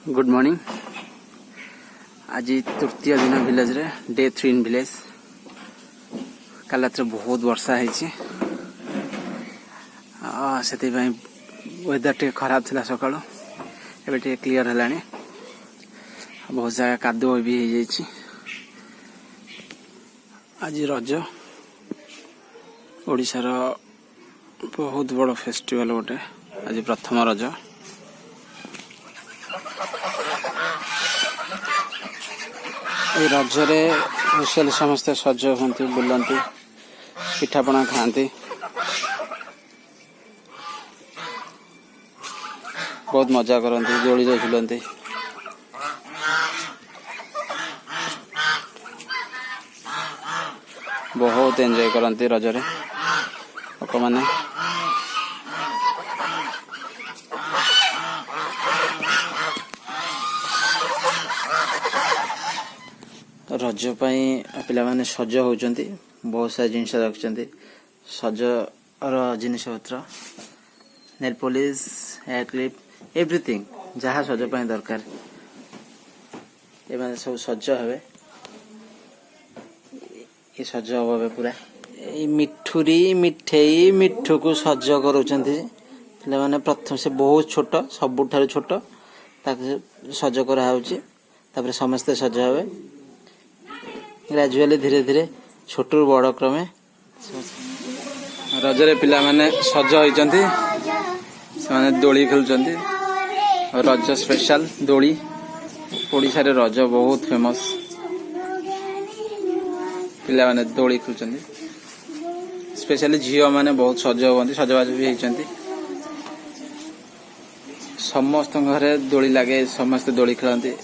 Good morning. आज तृतीय दिन विलेज रे डे 3 इन विलेज। काल रात बहुत वर्षा है वेदर टे खराब थिला सकाळो एबे टे क्लियर हलानी। बहुत जगह कादो भी हो जाइए। आज रज ओडिशार बहुत बड़ फेस्टिवल गोटे। आज प्रथम रज। रजरे स्पेशली समस्ते सज हमें बुलती पिठापଣା खाती। बहुत मजा करती दोली झुलती। बहुत एंजॉय करती रजरे लोक मैंने। रज पिला माने सज होउचंती। बहुत सारा जिनस रखुंट सजर जिनस पत्र nail polish hair clip everything जहाँ सज दरकार ये सब सज हे। ये सज हे पूरा मिठुरी मिठेई मिठू को सज करूचंती पिला माने। प्रथम से बहुत छोट सबुठार छोट सज कर समस्ते सज हे। ग्रेजुअली धीरे धीरे छोट बड़ क्रमे रजरे पिला माने सज होइचंती। से दोली खेलुचंती। रज स्पेशल दोली ओडिशा रे रज बहुत फेमस। पिला माने दोली खेलुचंती। स्पेशली झियो माने बहुत सज होती सजबाज भी होइचंती। समस्त घरे दोली लागे समस्त दोली खेलती।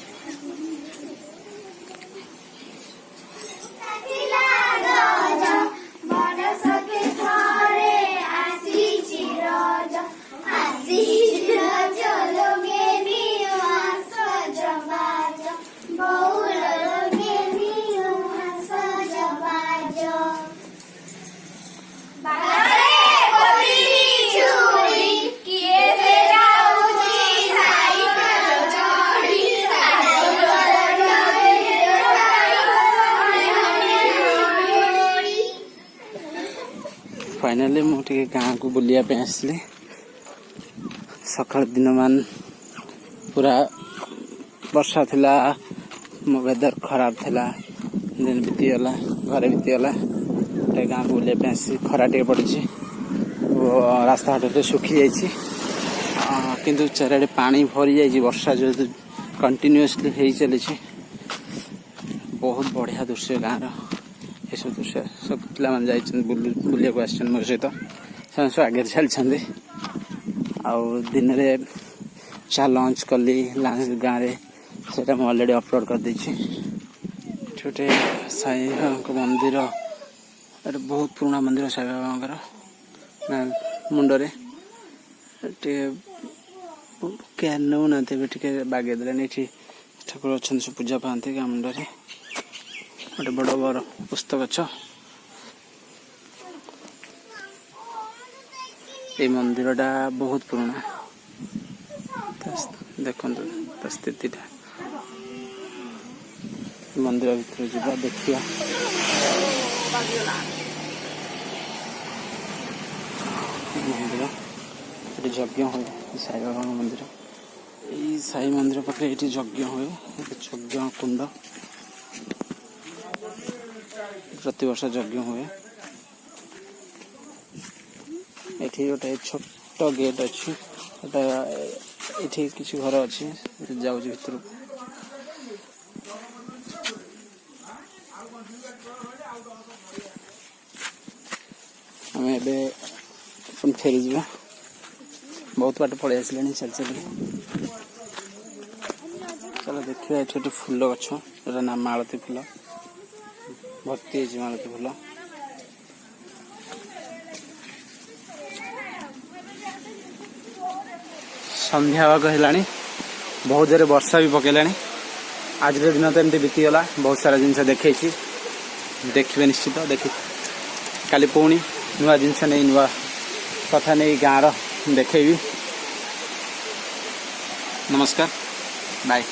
फाइनली मुझे गाँव को बुलिया पे आसली। सकाल दिन मान पूरा वर्षा थिला वेदर खराब थिला। दिन बीतीगला घरे बीतीगला गाँव को बुलिया पे आस खरा टे पड़ी। रास्ता घाट सुखी जाइए किंतु चारिड़े पानी भरी जाइए। वर्षा जो कंटिन्यूअसली हो चली। बहुत बढ़िया दृश्य गाँव ये सब दृश्य सब पिला बुलिया को आसन मो सहित सब आगे चलते। दिन में जहाँ लंच कली लंच गाँव में से अलरेडी अपलोड कर देछि। छोटे साई बाबा मंदिर बहुत पुराना मंदिर साई बाबा मुंडरे केयर नौना टे बागेदे ठाकुर अच्छा सब पूजा पाती गाँ मुंडरे। गोटे बड़ बड़ पुस्तक गछ। ये मंदिरटा बहुत पुराना देखो स्थिति मंदिर भीतर जा देखिया। मंदिर ये यज्ञ हुए साई बाबा मंदिर। ये साई मंदिर पाखे ये यज्ञ हुए यज्ञ कुंड प्रति वर्ष यज्ञ हुए। एठी गोटे छोट गेट अच्छी एठी किसी घर अच्छी जाऊँ भीतर। आम ए फेरी जा बहुत बाट पलि आस चल चल। चलो देखिए ये फूल गछ नाम मालती फूल भर्ती है मालती फूल। संध्या भाग है बहुत जोर वर्षा भी पकेला। आज दिन तो एमती बीतीगला। बहुत सारा जिनस देखी देखिए निश्चित देखी काली पुणी नुआ जिनस नहीं नुआ कथा नहीं गाँव देखेबी। नमस्कार। बाय।